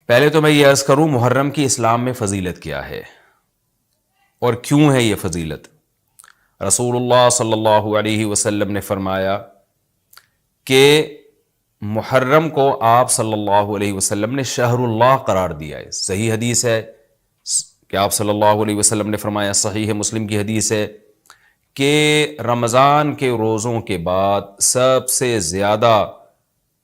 پہلے تو میں یہ عرض کروں محرم کی اسلام میں فضیلت کیا ہے اور کیوں ہے یہ فضیلت۔ رسول اللہ صلی اللہ علیہ وسلم نے فرمایا کہ محرم کو آپ صلی اللہ علیہ وسلم نے شہر اللہ قرار دیا ہے۔ صحیح حدیث ہے کہ آپ صلی اللہ علیہ وسلم نے فرمایا، صحیح مسلم کی حدیث ہے کہ رمضان کے روزوں کے بعد سب سے زیادہ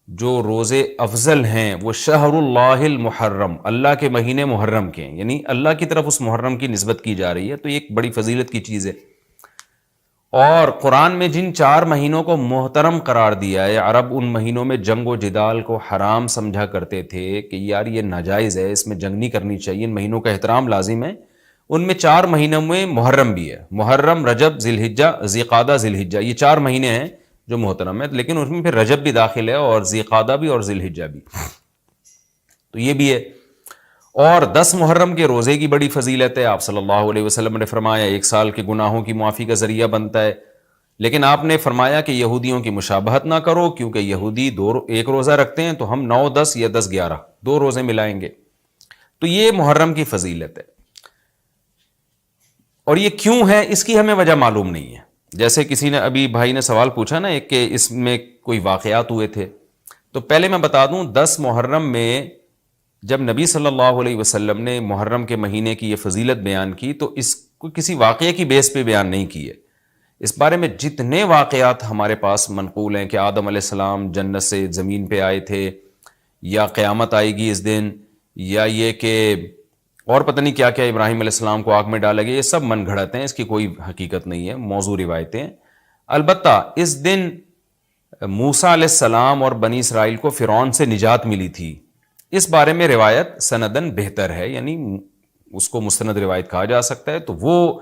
جو روزے افضل ہیں وہ شہر اللہ المحرم، اللہ کے مہینے محرم کے ہیں، یعنی اللہ کی طرف اس محرم کی نسبت کی جا رہی ہے، تو یہ ایک بڑی فضیلت کی چیز ہے۔ اور قرآن میں جن 4 مہینوں کو محترم قرار دیا ہے، عرب ان مہینوں میں جنگ و جدال کو حرام سمجھا کرتے تھے کہ یار یہ ناجائز ہے، اس میں جنگ نہیں کرنی چاہیے، ان مہینوں کا احترام لازم ہے۔ ان میں 4 مہینوں میں محرم بھی ہے، محرم، رجب، ذی الحجہ، ذی قعدہ، ذی الحجہ، یہ 4 مہینے ہیں جو محترم ہے، لیکن اس میں پھر رجب بھی داخل ہے اور ذی قعدہ بھی اور ذی الحجہ بھی، تو یہ بھی ہے۔ اور 10 محرم کے روزے کی بڑی فضیلت ہے۔ آپ صلی اللہ علیہ وسلم نے فرمایا 1 سال کے گناہوں کی معافی کا ذریعہ بنتا ہے، لیکن آپ نے فرمایا کہ یہودیوں کی مشابہت نہ کرو، کیونکہ یہودی 1 روزہ رکھتے ہیں تو ہم 9، 10 یا 10، 11 2 روزے ملائیں گے، تو یہ محرم کی فضیلت ہے۔ اور یہ کیوں ہے اس کی ہمیں وجہ معلوم نہیں ہے۔ جیسے کسی نے ابھی بھائی نے سوال پوچھا نا ایک کہ اس میں کوئی واقعات ہوئے تھے، تو پہلے میں بتا دوں 10 محرم میں جب نبی صلی اللہ علیہ وسلم نے محرم کے مہینے کی یہ فضیلت بیان کی تو اس کو کسی واقعے کی بیس پہ بیان نہیں کی ہے۔ اس بارے میں جتنے واقعات ہمارے پاس منقول ہیں کہ آدم علیہ السلام جنت سے زمین پہ آئے تھے، یا قیامت آئے گی اس دن، یا یہ کہ اور پتہ نہیں کیا کیا، ابراہیم علیہ السلام کو آگ میں ڈالا گیا، یہ سب من گھڑت ہیں، اس کی کوئی حقیقت نہیں ہے، موضوع روایتیں ہیں۔ البتہ اس دن موسیٰ علیہ السلام اور بنی اسرائیل کو فرعون سے نجات ملی تھی، اس بارے میں روایت سندن بہتر ہے، یعنی اس کو مستند روایت کہا جا سکتا ہے۔ تو وہ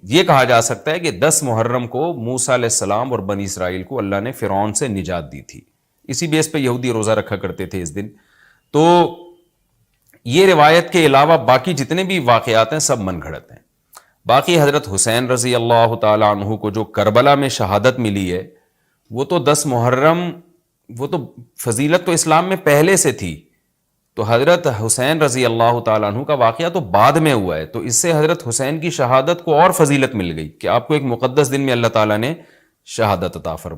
یہ کہا جا سکتا ہے کہ 10 محرم کو موسیٰ علیہ السلام اور بنی اسرائیل کو اللہ نے فرعون سے نجات دی تھی، اسی بیس پہ یہودی روزہ رکھا کرتے تھے اس دن۔ تو یہ روایت کے علاوہ باقی جتنے بھی واقعات ہیں سب من گھڑت ہیں۔ باقی حضرت حسین رضی اللہ تعالی عنہ کو جو کربلا میں شہادت ملی ہے، وہ تو 10 محرم، وہ تو فضیلت تو اسلام میں پہلے سے تھی، تو حضرت حسین رضی اللہ تعالیٰ عنہ کا واقعہ تو بعد میں ہوا ہے، تو اس سے حضرت حسین کی شہادت کو اور فضیلت مل گئی کہ آپ کو ایک مقدس دن میں اللہ تعالیٰ نے شہادت عطا فرمائی۔